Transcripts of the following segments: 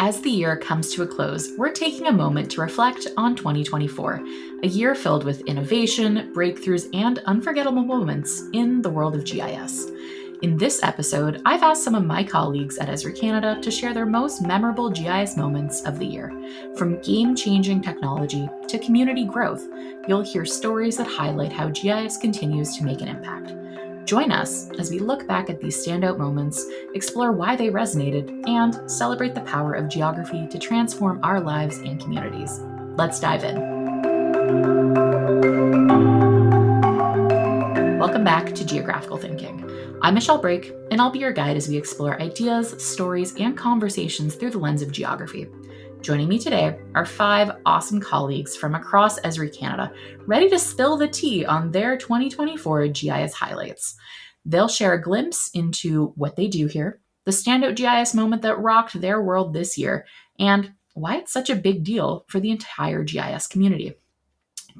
As the year comes to a close, we're taking a moment to reflect on 2024, a year filled with innovation, breakthroughs, and unforgettable moments in the world of GIS. In this episode, I've asked some of my colleagues at Esri Canada to share their most memorable GIS moments of the year. From game-changing technology to community growth, you'll hear stories that highlight how GIS continues to make an impact. Join us as we look back at these standout moments, explore why they resonated, and celebrate the power of geography to transform our lives and communities. Let's dive in. Welcome back to Geographical Thinking. I'm Michelle Brake, and I'll be your guide as we explore ideas, stories, and conversations through the lens of geography. Joining me today are 5 awesome colleagues from across Esri Canada, ready to spill the tea on their 2024 GIS highlights. They'll share a glimpse into what they do here, the standout GIS moment that rocked their world this year, and why it's such a big deal for the entire GIS community.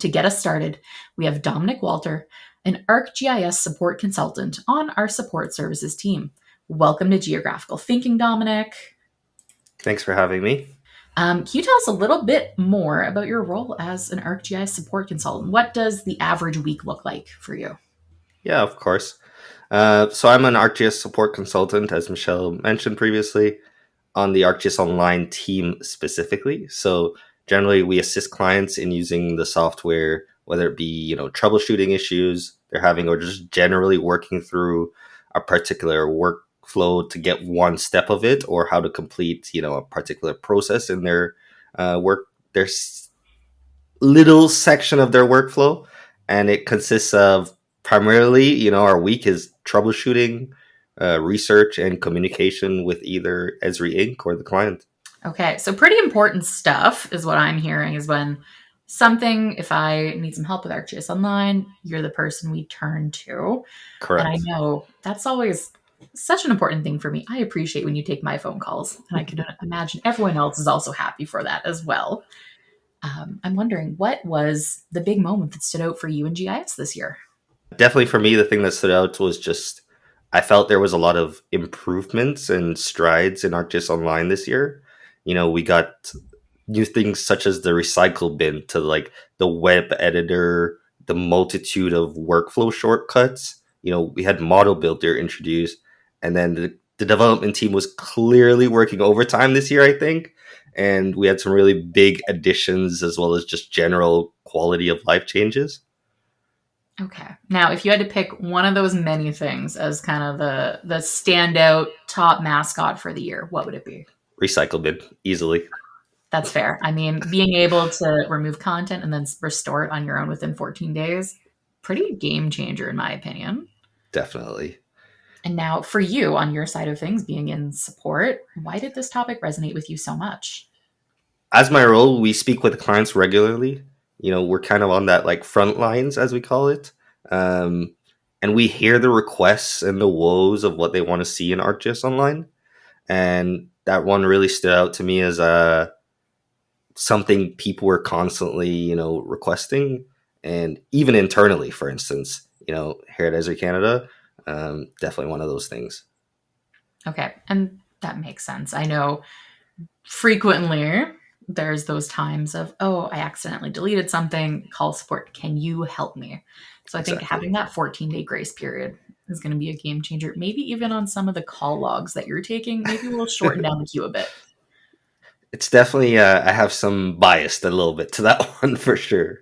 To get us started, we have Dominic Walter, an ArcGIS support consultant on our support services team. Welcome to Geographical Thinking, Dominic. Thanks for having me. Can you tell us a little bit more about your role as an ArcGIS support consultant? What does the average week look like for you? Yeah, of course. So I'm an ArcGIS support consultant, as Michelle mentioned previously, on the ArcGIS Online team specifically. So generally, we assist clients in using the software, whether it be troubleshooting issues they're having, or just generally working through a particular workflow to get one step of it, or how to complete a particular process in their their little section of their workflow. And it consists of primarily, our week is troubleshooting, research, and communication with either Esri Inc. or the client. Okay, so pretty important stuff is what I'm hearing is when if I need some help with ArcGIS Online, you're the person we turn to. Correct. And I know that's always such an important thing for me. I appreciate when you take my phone calls, and I can imagine everyone else is also happy for that as well. I'm wondering, what was the big moment that stood out for you in GIS this year? Definitely for me, the thing that stood out was just I felt there was a lot of improvements and strides in ArcGIS Online this year. We got new things such as the recycle bin to the web editor, the multitude of workflow shortcuts. We had model builder introduced, and then the development team was clearly working overtime this year, I think. And we had some really big additions as well as just general quality of life changes. Okay. Now, if you had to pick one of those many things as kind of the standout top mascot for the year, what would it be? Recycle bin, easily. That's fair. I mean, being able to remove content and then restore it on your own within 14 days, pretty game changer in my opinion. Definitely. And now for you, on your side of things, being in support, why did this topic resonate with you so much? As my role, we speak with clients regularly. We're kind of on that front lines, as we call it. And we hear the requests and the woes of what they want to see in ArcGIS Online. And that one really stood out to me as something people were constantly, requesting. And even internally, for instance, here at Esri Canada, definitely one of those things. Okay. And that makes sense. I know frequently there's those times of, oh, I accidentally deleted something, call support, can you help me? So I think having that 14-day grace period is going to be a game changer. Maybe even on some of the call logs that you're taking, maybe we'll shorten down the queue a bit. It's definitely, I have some bias a little bit to that one for sure.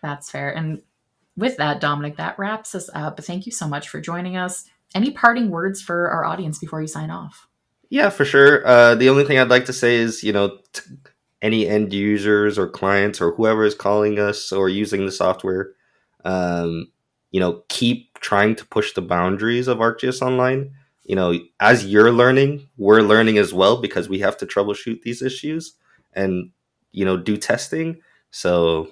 That's fair. And with that, Dominic, that wraps us up. Thank you so much for joining us. Any parting words for our audience before you sign off? Yeah, for sure. The only thing I'd like to say is, any end users or clients or whoever is calling us or using the software, keep trying to push the boundaries of ArcGIS Online. As you're learning, we're learning as well because we have to troubleshoot these issues and, do testing. So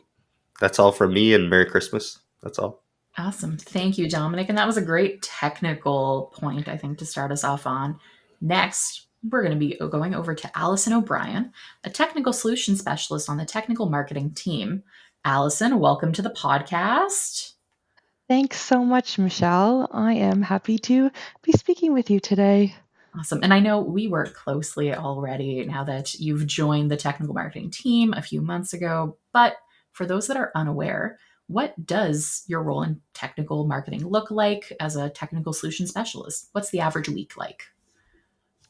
that's all from me, and Merry Christmas. That's all. Awesome. Thank you, Dominic. And that was a great technical point, I think, to start us off on. Next, we're going to be going over to Allison O'Brien, a technical solution specialist on the technical marketing team. Allison, welcome to the podcast. Thanks so much, Michelle. I am happy to be speaking with you today. Awesome. And I know we work closely already now that you've joined the technical marketing team a few months ago. But for those that are unaware, what does your role in technical marketing look like as a technical solution specialist? What's the average week like?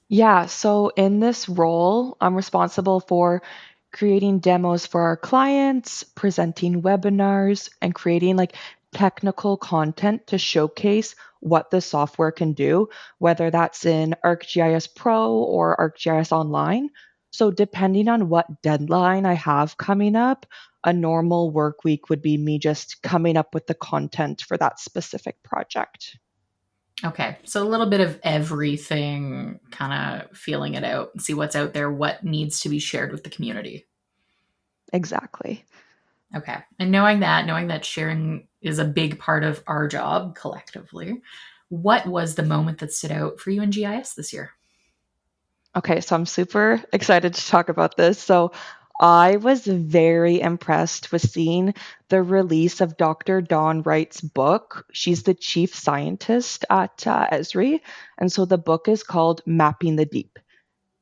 Yeah, so in this role, I'm responsible for creating demos for our clients, presenting webinars, and creating technical content to showcase what the software can do, whether that's in ArcGIS Pro or ArcGIS Online. So, depending on what deadline I have coming up, a normal work week would be me just coming up with the content for that specific project. Okay, so a little bit of everything, kind of feeling it out, see what's out there, what needs to be shared with the community. Exactly. Okay. And knowing that sharing is a big part of our job collectively, what was the moment that stood out for you in GIS this year? Okay, so I'm super excited to talk about this. So I was very impressed with seeing the release of Dr. Dawn Wright's book. She's the chief scientist at Esri. And so the book is called Mapping the Deep: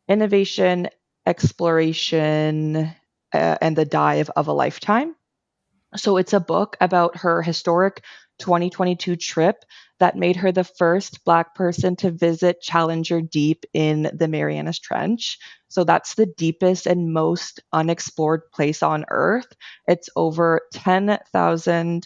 Innovation, Exploration, and the Dive of a Lifetime. So it's a book about her historic 2022 trip that made her the first Black person to visit Challenger Deep in the Marianas Trench. So that's the deepest and most unexplored place on Earth. It's over 10,000,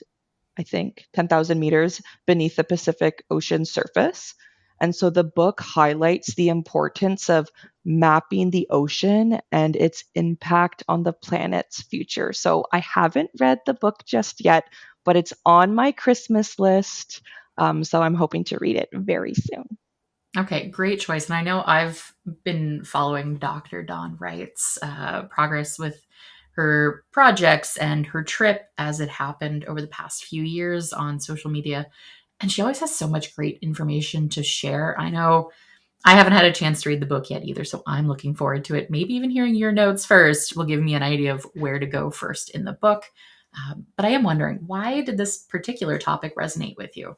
I think, 10,000 meters beneath the Pacific Ocean surface. And so the book highlights the importance of mapping the ocean and its impact on the planet's future. So I haven't read the book just yet, but it's on my Christmas list. So I'm hoping to read it very soon. Okay, great choice. And I know I've been following Dr. Dawn Wright's progress with her projects and her trip as it happened over the past few years on social media. And she always has so much great information to share. I know I haven't had a chance to read the book yet either, so I'm looking forward to it. Maybe even hearing your notes first will give me an idea of where to go first in the book. But I am wondering, why did this particular topic resonate with you?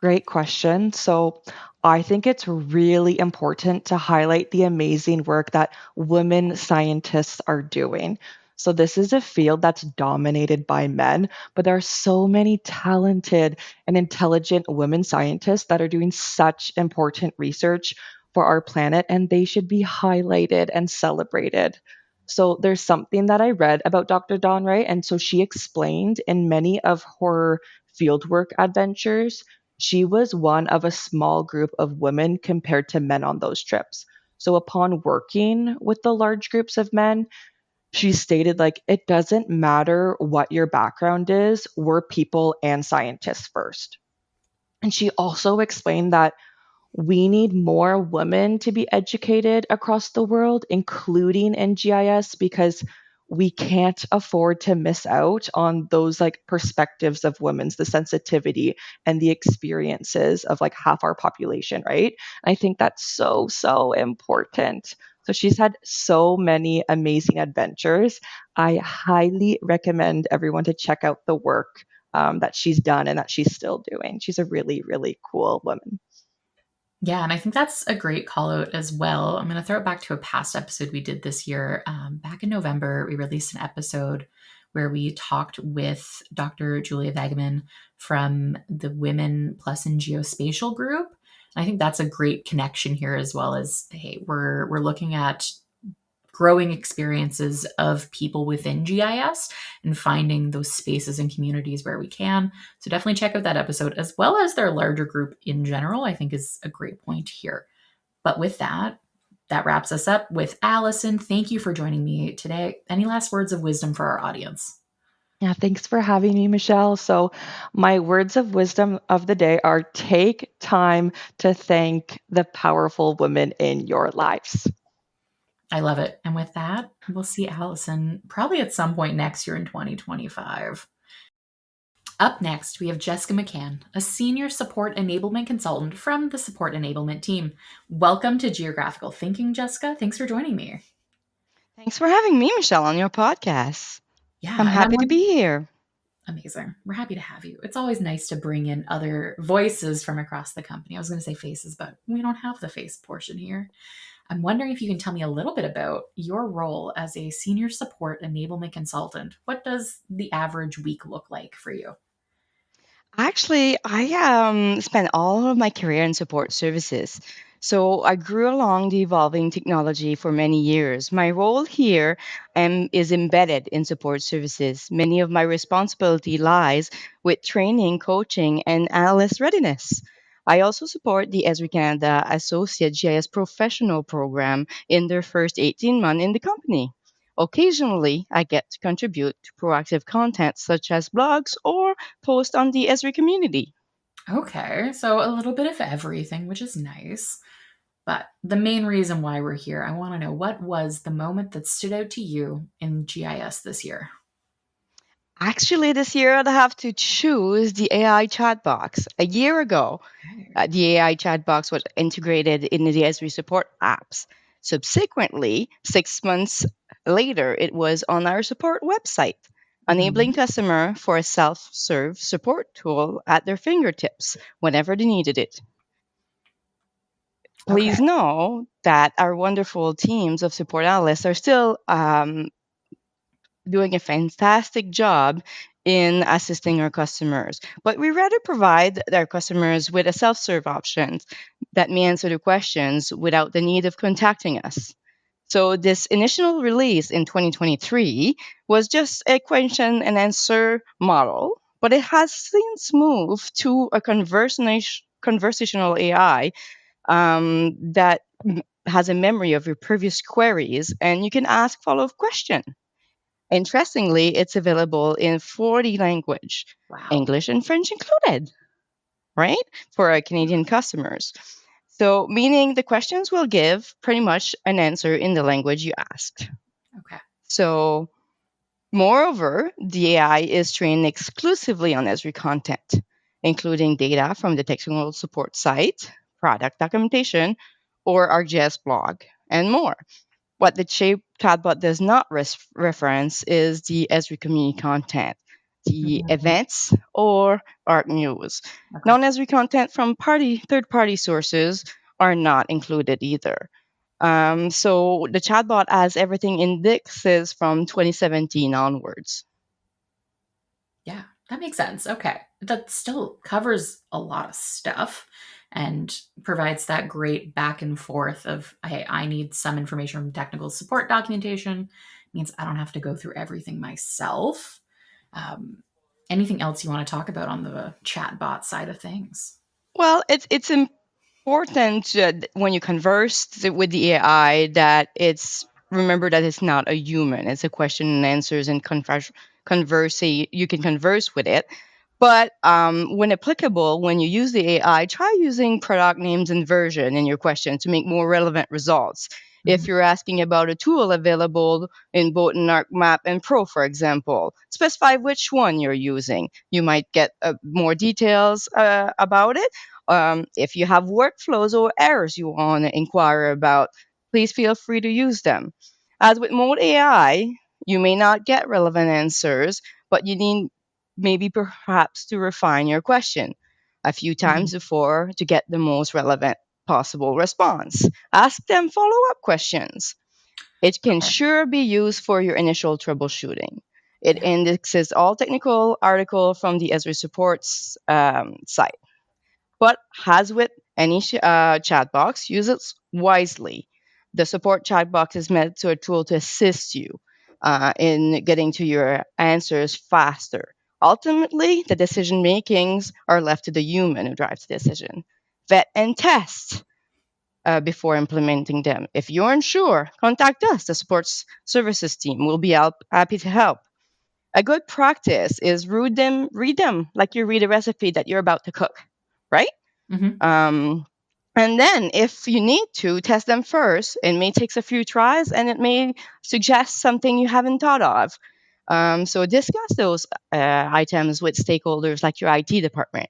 Great question. So, I think it's really important to highlight the amazing work that women scientists are doing. So, this is a field that's dominated by men, but there are so many talented and intelligent women scientists that are doing such important research for our planet, and they should be highlighted and celebrated. So, there's something that I read about Dr. Dawn Wright, and so she explained in many of her fieldwork adventures she was one of a small group of women compared to men on those trips. So upon working with the large groups of men, she stated it doesn't matter what your background is, we're people and scientists first. And she also explained that we need more women to be educated across the world, including in GIS, because we can't afford to miss out on those perspectives of women's, the sensitivity and the experiences of half our population, right? I think that's so, so important. So she's had so many amazing adventures. I highly recommend everyone to check out the work that she's done and that she's still doing. She's a really, really cool woman. Yeah, and I think that's a great call out as well. I'm going to throw it back to a past episode we did this year. Back in November, we released an episode where we talked with Dr. Julia Vagaman from the Women Plus in Geospatial group. And I think that's a great connection here as well as, hey, we're looking at growing experiences of people within GIS and finding those spaces and communities where we can. So definitely check out that episode as well as their larger group in general, I think is a great point here. But with that, that wraps us up with Allison. Thank you for joining me today. Any last words of wisdom for our audience? Yeah, thanks for having me, Michelle. So, my words of wisdom of the day are: take time to thank the powerful women in your lives. I love it. And with that, we'll see Allison probably at some point next year in 2025. Up next, we have Jessica McCann, a senior support enablement consultant from the support enablement team. Welcome to Geographical Thinking, Jessica. Thanks for joining me. Thanks for having me, Michelle, on your podcast. Yeah, I'm and happy to be here. Amazing. We're happy to have you. It's always nice to bring in other voices from across the company. I was going to say faces, but we don't have the face portion here. I'm wondering if you can tell me a little bit about your role as a senior support enablement consultant. What does the average week look like for you? Actually, I spent all of my career in support services. So I grew along the evolving technology for many years. My role here is embedded in support services. Many of my responsibility lies with training, coaching, and analyst readiness. I also support the Esri Canada Associate GIS Professional Program in their first 18 months in the company. Occasionally, I get to contribute to proactive content such as blogs or post on the Esri community. Okay, so a little bit of everything, which is nice. But the main reason why we're here, I want to know what was the moment that stood out to you in GIS this year? Actually, this year I'd have to choose the AI chat box. A year ago, Okay. the AI chat box was integrated in the Esri support apps. Subsequently, 6 months later, it was on our support website, enabling Mhm. customer for a self-serve support tool at their fingertips whenever they needed it. Okay. Please know that our wonderful teams of support analysts are still doing a fantastic job in assisting our customers. But we rather provide our customers with a self serve option that may answer the questions without the need of contacting us. So, this initial release in 2023 was just a question and answer model, but it has since moved to a conversational AI that has a memory of your previous queries, and you can ask follow-up questions. Interestingly, it's available in 40 language, Wow. English and French included, right? For our Canadian customers. So, meaning the questions will give pretty much an answer in the language you asked. Okay. So, moreover, the AI is trained exclusively on Esri content, including data from the technical support site, product documentation, or our JS blog, and more. What the shape chatbot does not reference is the Esri community content, the Mhm. events, or art news. Okay. Non Esri content from third party sources are not included either. So the chatbot has everything indexes from 2017 onwards. Yeah, that makes sense. Okay. That still covers a lot of stuff and provides that great back and forth of, hey, I need some information from technical support documentation. Means I don't have to go through everything myself. Um, Anything else you want to talk about on the chatbot side of things? Well, it's important when you converse with the AI that it's remember that it's not a human. It's a question and answers and converse. You can converse with it. But when applicable, when you use the AI, try using product names and version in your question to make more relevant results. If Mhm. you're asking about a tool available in both Narc Map and Pro, for example, specify which one you're using. You might get more details about it. If you have workflows or errors you want to inquire about, please feel free to use them. As with Mode AI, you may not get relevant answers, but you need maybe perhaps to refine your question a few times Mhm. before to get the most relevant possible response. Ask them follow up questions. It can Okay. sure be used for your initial troubleshooting. It Yeah. indexes all technical article from the Esri supports site. But as with any chat box, use it wisely. The support chat box is meant to a tool to assist you in getting to your answers faster. Ultimately, the decision makings are left to the human who drives the decision. Vet and test before implementing them. If you're unsure, contact us. The sports services team will be happy to help. A good practice is read them like you read a recipe that you're about to cook, right? Hmm. Um, and then, if you need to, test them first. It may take a few tries and it may suggest something you haven't thought of. So, discuss those items with stakeholders like your IT department,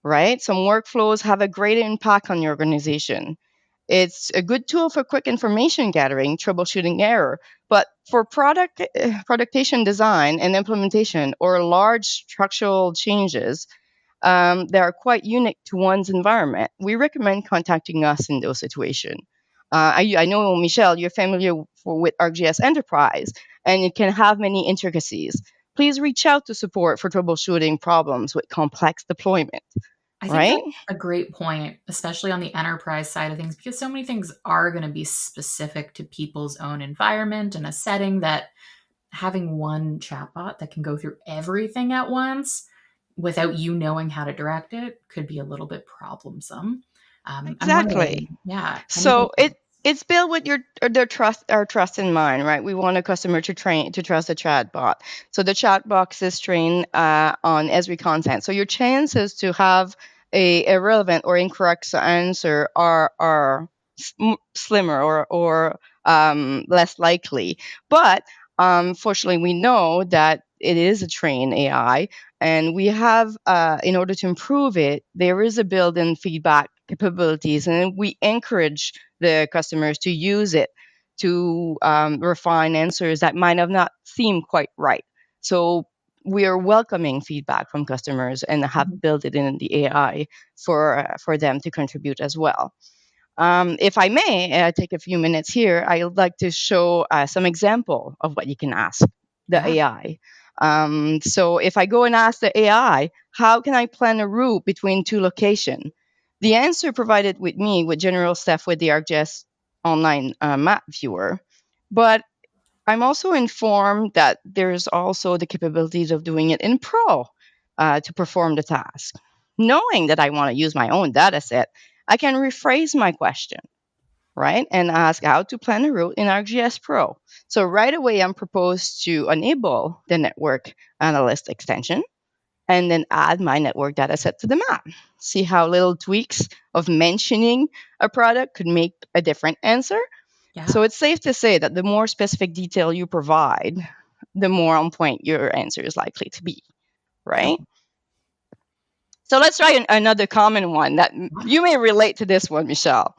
right? Some workflows have a great impact on your organization. It's a good tool for quick information gathering, troubleshooting error. But for productation design and implementation or large structural changes that are quite unique to one's environment, we recommend contacting us in those situations. I know, Michelle, you're familiar with ArcGIS Enterprise, and it can have many intricacies. Please reach out to support for troubleshooting problems with complex deployment, I think right? that's a great point, especially on the enterprise side of things, because so many things are going to be specific to people's own environment and a setting, that having one chatbot that can go through everything at once without you knowing how to direct it could be a little bit problemsome. I'm Exactly. wondering, yeah, anything So else? it's built with their trust, our trust in mind, right? We want a customer to trust the chatbot. So the chat box is trained on Esri content. So your chances to have a irrelevant or incorrect answer are slimmer or less likely. But fortunately, we know that it is a trained AI, and we have, in order to improve it, there is a built-in feedback capabilities, and we encourage the customers to use it to refine answers that might have not seemed quite right. So we are welcoming feedback from customers and have Mhm. built it in the AI for them to contribute as well. If I may take a few minutes here, I would like to show some example of what you can ask the Yeah. AI. So if I go and ask the AI, how can I plan a route between two locations? The answer provided with me with general stuff with the ArcGIS online map viewer, but I'm also informed that there's also the capabilities of doing it in Pro to perform the task. Knowing that I want to use my own data set, I can rephrase my question, right? And ask how to plan a route in ArcGIS Pro. So right away, I'm proposed to enable the network analyst extension and then add my network data set to the map. See how little tweaks of mentioning a product could make a different answer? Yeah. So it's safe to say that the more specific detail you provide, the more on point your answer is likely to be, right? Okay. So let's try another common one that you may relate to this one, Michelle.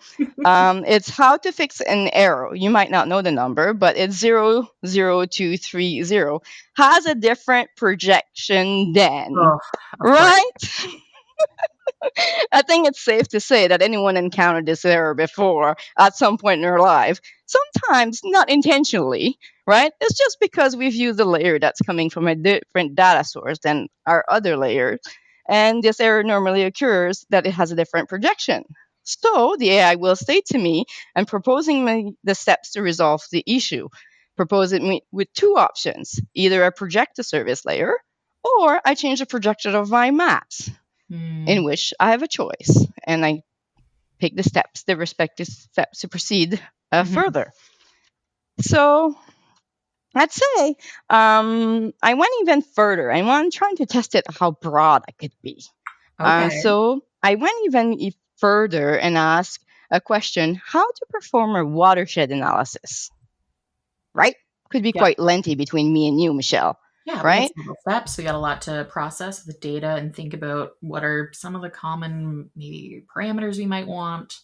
It's how to fix an error. You might not know the number, but it's 00230 has a different projection than, Oh, of course. right? I think it's safe to say that anyone encountered this error before at some point in their life. Sometimes not intentionally, right? It's just because we've used a layer that's coming from a different data source than our other layers. And this error normally occurs that it has a different projection. So the AI will say to me and proposing me the steps to resolve the issue. Proposing me with two options: either I project the service layer or I change the projection of my maps, in Hmm. which I have a choice and I pick the respective steps to proceed Mhm. further. So let's say I went even further. I'm trying to test it how broad I could be. Okay. So I went even further and asked a question: how to perform a watershed analysis, right? Could be Yep. quite lengthy between me and you, Michelle, Yeah, we had right? several steps. We got a lot to process with data and think about what are some of the common maybe parameters we might want.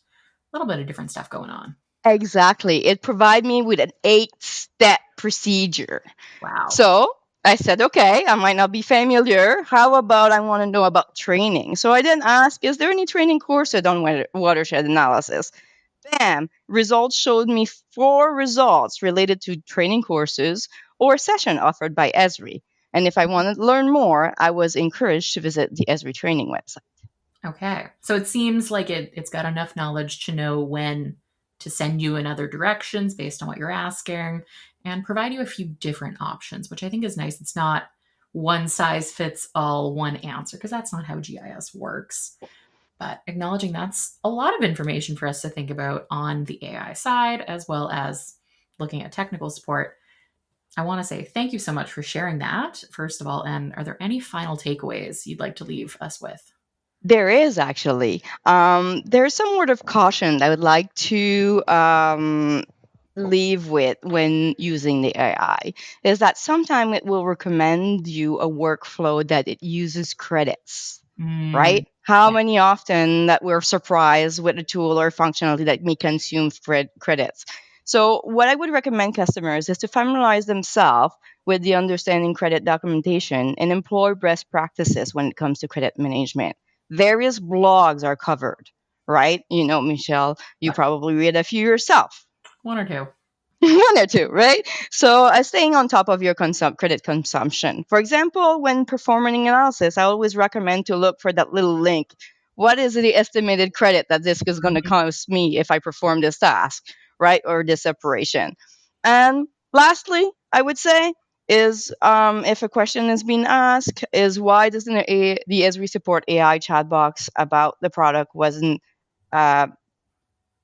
A little bit of different stuff going on. Exactly. It provided me with an 8-step procedure. Wow. So I said, okay, I might not be familiar. How about I want to know about training? So I then asked, is there any training courses on watershed analysis? Bam! Results showed me 4 results related to training courses or session offered by Esri. And if I wanted to learn more, I was encouraged to visit the Esri training website. Okay. So it seems like it's got enough knowledge to know when to send you in other directions based on what you're asking and provide you a few different options, which I think is nice. It's not one size fits all, one answer, because that's not how GIS works. But acknowledging that's a lot of information for us to think about on the AI side, as well as looking at technical support. I want to say thank you so much for sharing that, first of all. And are there any final takeaways you'd like to leave us with? There is actually. There's some word of caution I would like to leave with when using the AI, is that sometimes it will recommend you a workflow that it uses credits, Mm, right? How many often that we're surprised with a tool or functionality that may consume credits. So what I would recommend customers is to familiarize themselves with the understanding credit documentation and employ best practices when it comes to credit management. Various blogs are covered, right? Michelle, you probably read a few yourself. One or two. One or two, right? So, staying on top of your credit consumption. For example, when performing analysis, I always recommend to look for that little link. What is the estimated credit that this is going to cost me if I perform this task, right? Or this operation? And lastly, I would say is if a question is being asked, is why doesn't the Esri support AI chat box about the product wasn't uh,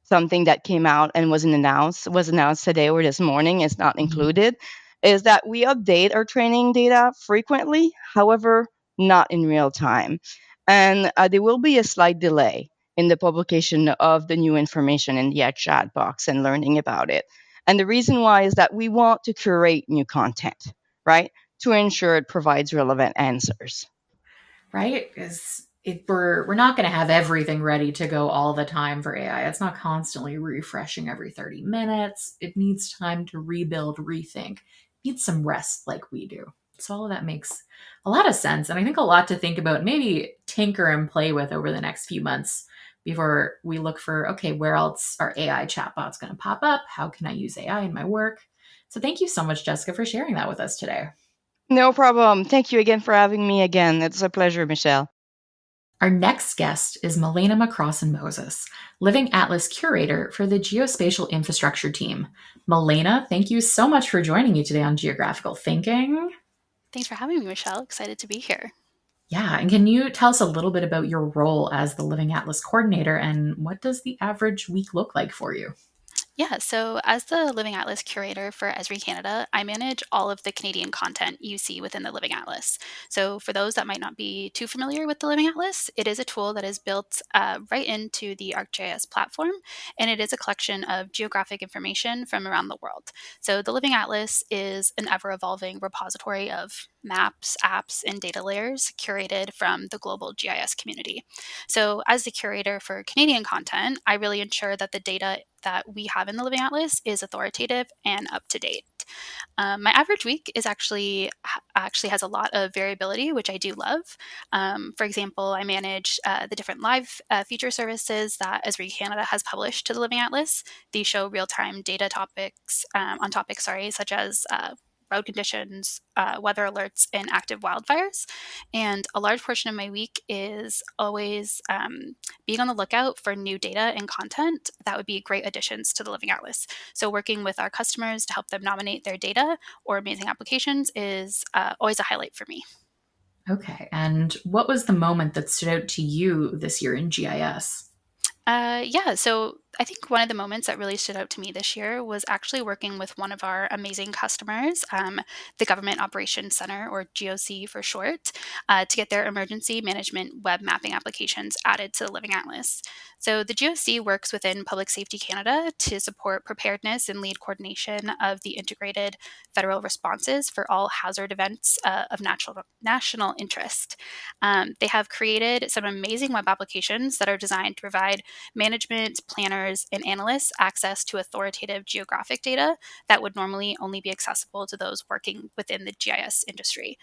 something that came out and was announced today or this morning is not included, is that we update our training data frequently, however, not in real time. And there will be a slight delay in the publication of the new information in the chat box and learning about it. And the reason why is that we want to curate new content, right? To ensure it provides relevant answers. Right? Because we're not going to have everything ready to go all the time for AI. It's not constantly refreshing every 30 minutes. It needs time to rebuild, rethink. It needs some rest like we do. So all of that makes a lot of sense. And I think a lot to think about, maybe tinker and play with over the next few months before we look for, okay, where else are AI chatbots going to pop up? How can I use AI in my work? So thank you so much, Jessica, for sharing that with us today. No problem. Thank you again for having me again. It's a pleasure, Michelle. Our next guest is Milena McCrossan-Moses, Living Atlas Curator for the Geospatial Infrastructure team. Milena, thank you so much for joining me today on Geographical Thinking. Thanks for having me, Michelle. Excited to be here. Yeah, and can you tell us a little bit about your role as the Living Atlas Coordinator, and what does the average week look like for you? Yeah, so as the Living Atlas curator for Esri Canada, I manage all of the Canadian content you see within the Living Atlas. So for those that might not be too familiar with the Living Atlas, it is a tool that is built right into the ArcGIS platform, and it is a collection of geographic information from around the world. So the Living Atlas is an ever-evolving repository of maps, apps, and data layers curated from the global GIS community. So as the curator for Canadian content, I really ensure that the data that we have in the Living Atlas is authoritative and up to date. My average week is actually has a lot of variability, which I do love. For example, I manage the different live feature services that Esri Canada has published to the Living Atlas. These show real-time data topics on topics, such as road conditions, weather alerts, and active wildfires. And a large portion of my week is always being on the lookout for new data and content that would be great additions to the Living Atlas. So working with our customers to help them nominate their data or amazing applications is always a highlight for me. Okay, and what was the moment that stood out to you this year in GIS? So I think one of the moments that really stood out to me this year was actually working with one of our amazing customers, the Government Operations Center, or GOC for short, to get their emergency management web mapping applications added to the Living Atlas. So the GOC works within Public Safety Canada to support preparedness and lead coordination of the integrated federal responses for all hazard events of national interest. They have created some amazing web applications that are designed to provide management, planners, and analysts access to authoritative geographic data that would normally only be accessible to those working within the GIS industry.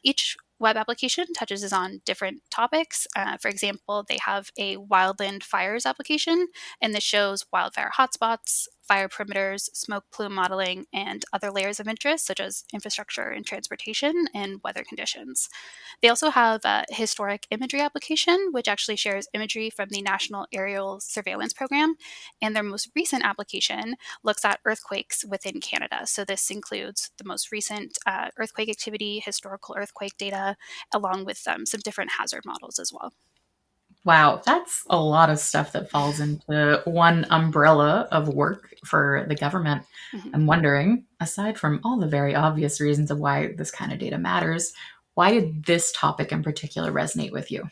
Each web application touches on different topics. For example, they have a wildland fires application, and this shows wildfire hotspots, fire perimeters, smoke plume modeling, and other layers of interest, such as infrastructure and transportation and weather conditions. They also have a historic imagery application, which actually shares imagery from the National Aerial Surveillance Program. And their most recent application looks at earthquakes within Canada. So this includes the most recent earthquake activity, historical earthquake data, along with some different hazard models as well. Wow, that's a lot of stuff that falls into one umbrella of work for the government. Mm-hmm. I'm wondering, aside from all the very obvious reasons of why this kind of data matters, why did this topic in particular resonate with you?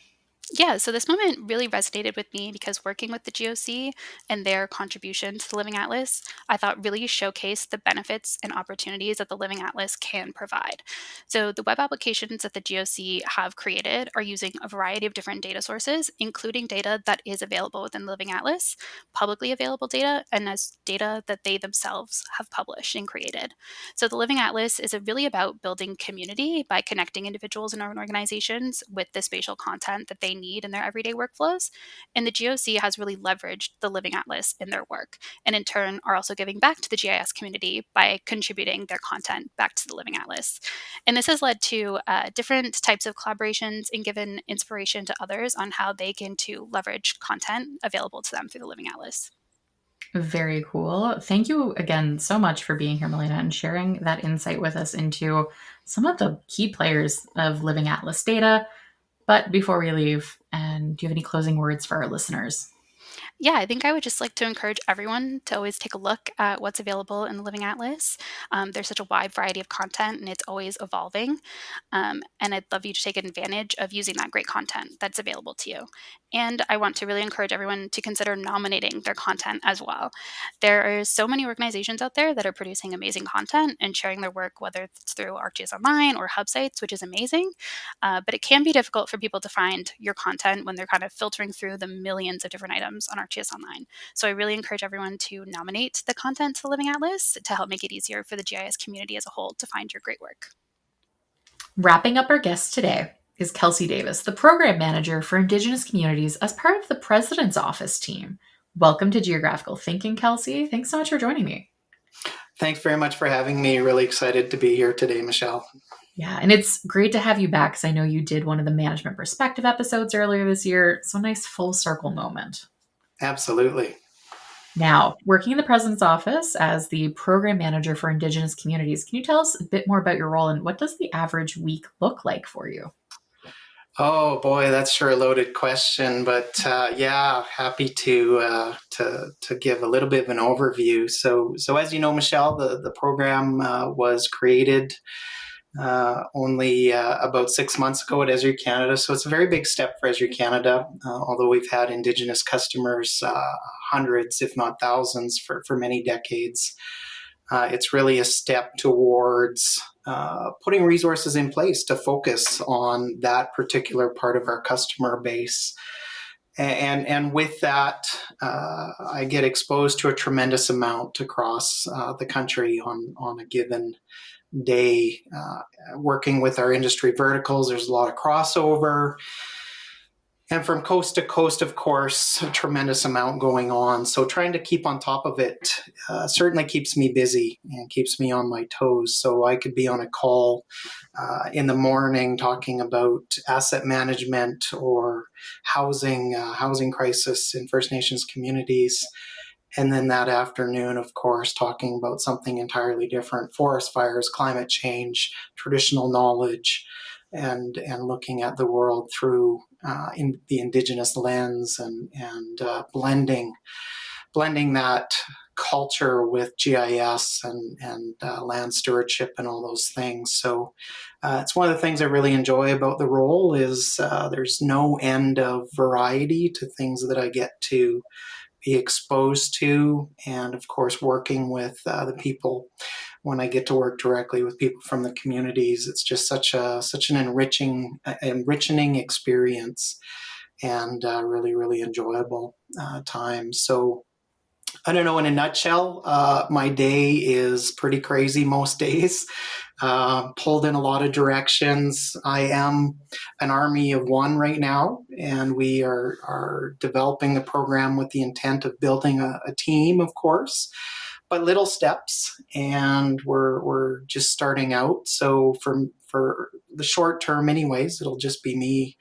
Yeah, so this moment really resonated with me because working with the GOC and their contribution to the Living Atlas, I thought really showcased the benefits and opportunities that the Living Atlas can provide. So, the web applications that the GOC have created are using a variety of different data sources, including data that is available within the Living Atlas, publicly available data, and as data that they themselves have published and created. So, the Living Atlas is really about building community by connecting individuals and organizations with the spatial content that they need in their everyday workflows. And the GOC has really leveraged the Living Atlas in their work, and in turn are also giving back to the GIS community by contributing their content back to the Living Atlas. And this has led to different types of collaborations and given inspiration to others on how they can to leverage content available to them through the Living Atlas. Very cool. Thank you again so much for being here, Melina, and sharing that insight with us into some of the key players of Living Atlas data. But before we leave, and do you have any closing words for our listeners? Yeah, I think I would just like to encourage everyone to always take a look at what's available in the Living Atlas. There's such a wide variety of content and it's always evolving. And I'd love you to take advantage of using that great content that's available to you. And I want to really encourage everyone to consider nominating their content as well. There are so many organizations out there that are producing amazing content and sharing their work, whether it's through ArcGIS Online or hub sites, which is amazing. But it can be difficult for people to find your content when they're kind of filtering through the millions of different items on ArcGIS Online. So I really encourage everyone to nominate the content to the Living Atlas to help make it easier for the GIS community as a whole to find your great work. Wrapping up our guest today is Kelsey Davis, the Program Manager for Indigenous Communities as part of the President's Office team. Welcome to Geographical Thinking, Kelsey. Thanks so much for joining me. Thanks very much for having me. Really excited to be here today, Michelle. Yeah, and it's great to have you back because I know you did one of the Management Perspective episodes earlier this year. So a nice full circle moment. Absolutely. Now, working in the President's Office as the Program Manager for Indigenous Communities, can you tell us a bit more about your role and what does the average week look like for you? Oh boy, that's sure a loaded question, but yeah, happy to give a little bit of an overview. So as you know, Michelle, the program was created only about 6 months ago at Esri Canada. So it's a very big step for Esri Canada, although we've had Indigenous customers, hundreds, if not thousands, for many decades. It's really a step towards putting resources in place to focus on that particular part of our customer base. And with that, I get exposed to a tremendous amount across the country on a given day. Working with our industry verticals, there's a lot of crossover. And from coast to coast, of course, a tremendous amount going on. So trying to keep on top of it certainly keeps me busy and keeps me on my toes. So I could be on a call in the morning talking about asset management or housing crisis in First Nations communities. And then that afternoon, of course, talking about something entirely different: forest fires, climate change, traditional knowledge, and looking at the world through in the Indigenous lens and blending that culture with GIS and land stewardship and all those things. So it's one of the things I really enjoy about the role is there's no end of variety to things that I get to be exposed to, and of course working with the people. When I get to work directly with people from the communities, it's just such an enriching experience and really enjoyable time. So I don't know, in a nutshell, my day is pretty crazy most days. Pulled in a lot of directions. I am an army of one right now, and we are developing the program with the intent of building a team, of course, but little steps, and we're just starting out. So for the short term, anyways, it'll just be me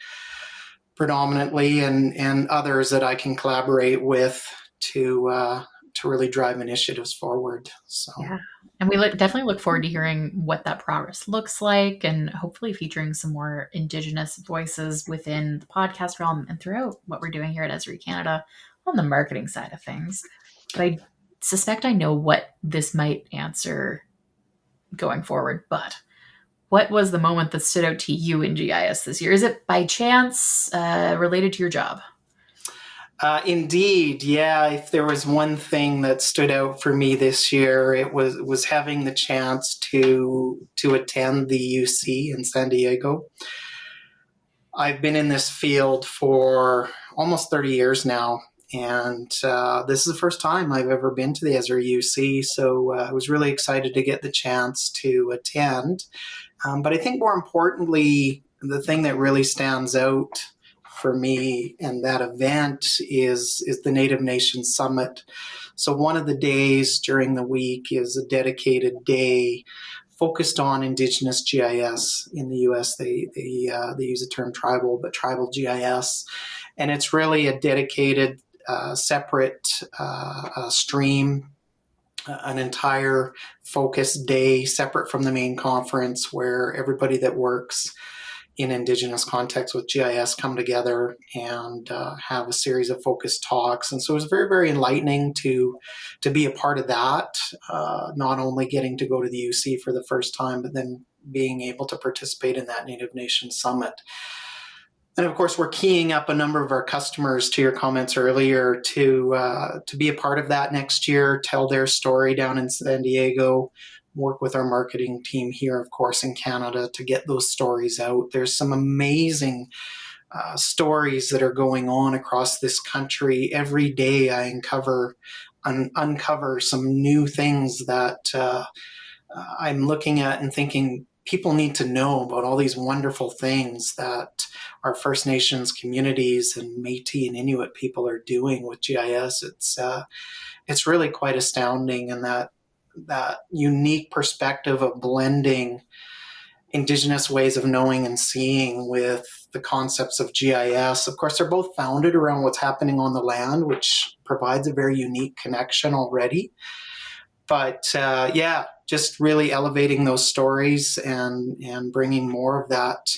predominantly, and others that I can collaborate with to really drive initiatives forward. So yeah, and we definitely look forward to hearing what that progress looks like, and hopefully featuring some more Indigenous voices within the podcast realm and throughout what we're doing here at Esri Canada on the marketing side of things. But I suspect I know what this might answer going forward. But what was the moment that stood out to you in GIS this year? Is it by chance related to your job? Indeed, yeah. If there was one thing that stood out for me this year, it was having the chance to attend the UC in San Diego. I've been in this field for almost 30 years now, and this is the first time I've ever been to the Esri UC, so I was really excited to get the chance to attend. But I think more importantly, the thing that really stands out for me and that event is the Native Nations Summit. So one of the days during the week is a dedicated day focused on Indigenous GIS. In the U.S., they use the term tribal, but tribal GIS, and it's really a dedicated, separate stream, an entire focused day separate from the main conference where everybody that works in Indigenous context with GIS come together and have a series of focused talks. And so it was very, very enlightening to be a part of that, not only getting to go to the UC for the first time, but then being able to participate in that Native Nation Summit. And of course, we're keying up a number of our customers, to your comments earlier, to be a part of that next year, tell their story down in San Diego, work with our marketing team here, of course, in Canada to get those stories out. There's some amazing stories that are going on across this country. Every day I uncover some new things that I'm looking at and thinking people need to know about all these wonderful things that our First Nations communities and Métis and Inuit people are doing with GIS. It's really quite astounding, and that unique perspective of blending Indigenous ways of knowing and seeing with the concepts of GIS. Of course, they're both founded around what's happening on the land, which provides a very unique connection already. But just really elevating those stories and bringing more of that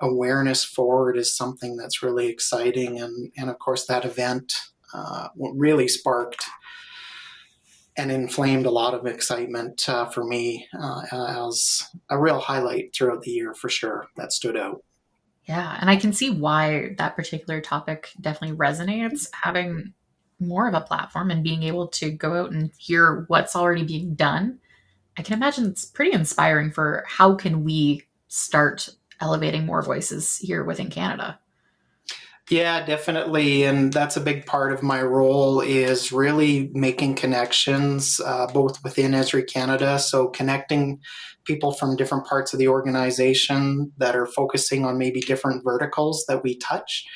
awareness forward is something that's really exciting. And of course, that event really sparked and inflamed a lot of excitement for me as a real highlight throughout the year, for sure. That stood out. Yeah, and I can see why that particular topic definitely resonates. Having more of a platform and being able to go out and hear what's already being done, I can imagine it's pretty inspiring for how can we start elevating more voices here within Canada. Yeah, definitely. And that's a big part of my role is really making connections both within Esri Canada. So connecting people from different parts of the organization that are focusing on maybe different verticals that we touch,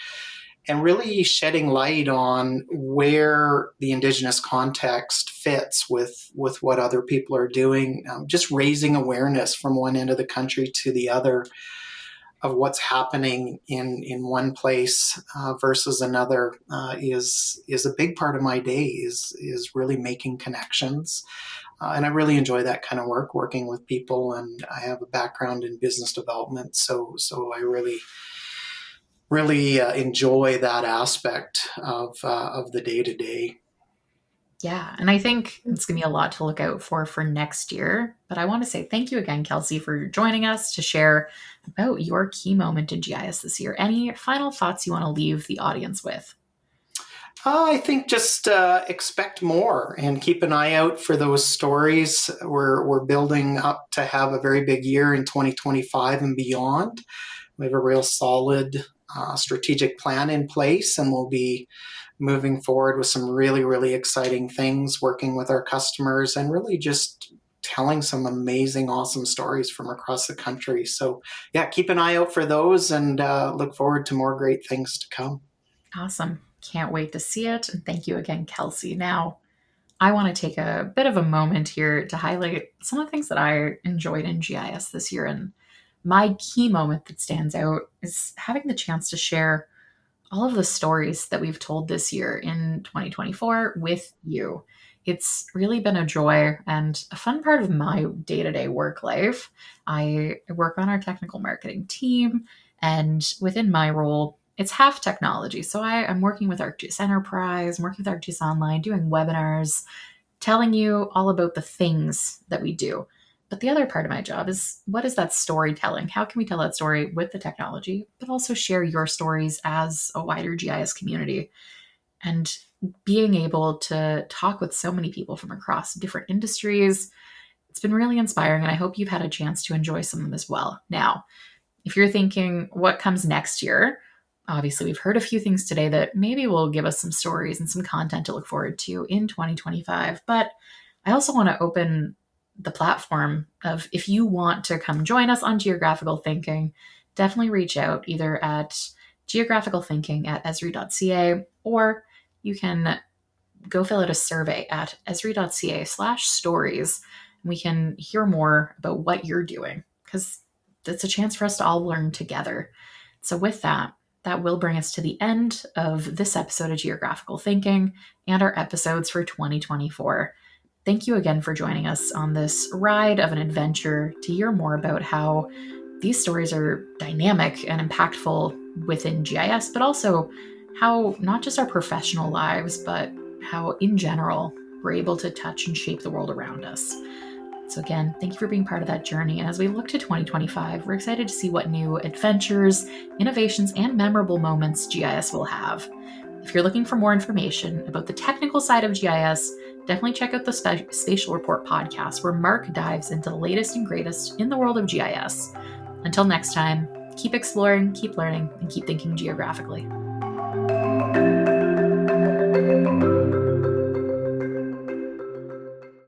and really shedding light on where the Indigenous context fits with what other people are doing. Just raising awareness from one end of the country to the other of what's happening in one place versus another is a big part of my day. Is really making connections, and I really enjoy that kind of work, working with people. And I have a background in business development, so I really enjoy that aspect of the day to day. Yeah, and I think it's going to be a lot to look out for next year. But I want to say thank you again, Kelsey, for joining us to share about your key moment in GIS this year. Any final thoughts you want to leave the audience with? I think just expect more and keep an eye out for those stories. We're building up to have a very big year in 2025 and beyond. We have a real solid strategic plan in place, and we'll be moving forward with some really, really exciting things, working with our customers and really just telling some amazing, awesome stories from across the country. So yeah, keep an eye out for those and look forward to more great things to come. Awesome. Can't wait to see it. And thank you again, Kelsey. Now, I want to take a bit of a moment here to highlight some of the things that I enjoyed in GIS this year. And my key moment that stands out is having the chance to share all of the stories that we've told this year in 2024 with you. It's really been a joy and a fun part of my day-to-day work life. I work on our technical marketing team, and within my role, it's half technology. So I'm working with ArcGIS Enterprise, working with ArcGIS Online, doing webinars, telling you all about the things that we do. But the other part of my job is, what is that storytelling? How can we tell that story with the technology, but also share your stories as a wider GIS community? And being able to talk with so many people from across different industries, it's been really inspiring, and I hope you've had a chance to enjoy some of them as well. Now, if you're thinking, what comes next year? Obviously, we've heard a few things today that maybe will give us some stories and some content to look forward to in 2025. But I also want to open the platform of, if you want to come join us on geographical thinking, definitely reach out either at geographicalthinking@esri.ca, or you can go fill out a survey at esri.ca/stories. We can hear more about what you're doing, because it's a chance for us to all learn together. So with that, that will bring us to the end of this episode of Geographical Thinking and our episodes for 2024. Thank you again for joining us on this ride of an adventure to hear more about how these stories are dynamic and impactful within GIS, but also how not just our professional lives, but how in general we're able to touch and shape the world around us. So again, thank you for being part of that journey. And as we look to 2025, we're excited to see what new adventures, innovations, and memorable moments GIS will have. If you're looking for more information about the technical side of GIS, definitely check out the Spatial Report podcast, where Mark dives into the latest and greatest in the world of GIS. Until next time, keep exploring, keep learning, and keep thinking geographically.